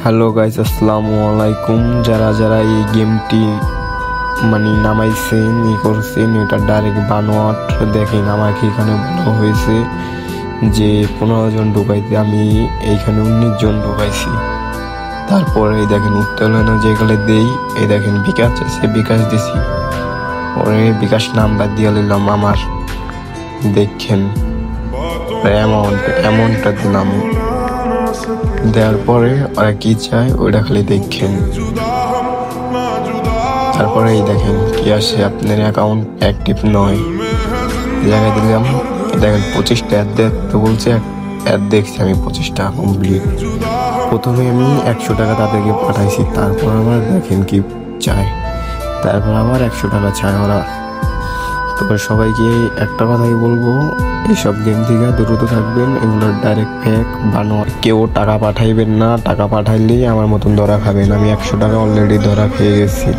Hello guys, আসসালামু আলাইকুম। যারা যারা এই গেমটি নামাইছেন করছেন, এটা ডাইরেক্ট বানোয়াট। দেখেন আমাকে এখানে বলা হয়েছে যে 15 জন ঢুকাইতে, আমি এইখানে 19 জন ঢুকাইছি। তারপরে এই দেখেন উত্তোলন যেগুলো দেই, এই দেখেন বিকাশ আছে, বিকাশ দিছি, পরে বিকাশ নাম্বার দিয়ে নিলাম আমার। দেখেন অ্যামাউন্টটা দিলাম, দেওয়ার পরে ওরা কি চায় ওইটা খালি দেখেন। তারপরে এই দেখেন কি আসে, আপনার অ্যাকাউন্ট অ্যাক্টিভ নয়, এই জায়গায় দিলাম। দেখেন 25টা অ্যাড দেখতে বলছে, অ্যাড দেখছি আমি 25টা কমপ্লিট। প্রথমে আমি 100 টাকা তাদেরকে পাঠাইছি, তারপর আমার দেখেন কি চায়, তারপর আবার 100 টাকা চায় ওরা। তবে সবাইকে একটা কথাই বলবো, এইসব গেম থেকে দ্রুত থাকবেন, এগুলো ডাইরেক্ট ফেক বানোয়াট। কেউ টাকা পাঠাইবেন না, টাকা পাঠাইলেই আমার মতন ধরা খাবেন। আমি 100 টাকা অলরেডি ধরা খেয়ে গেছি।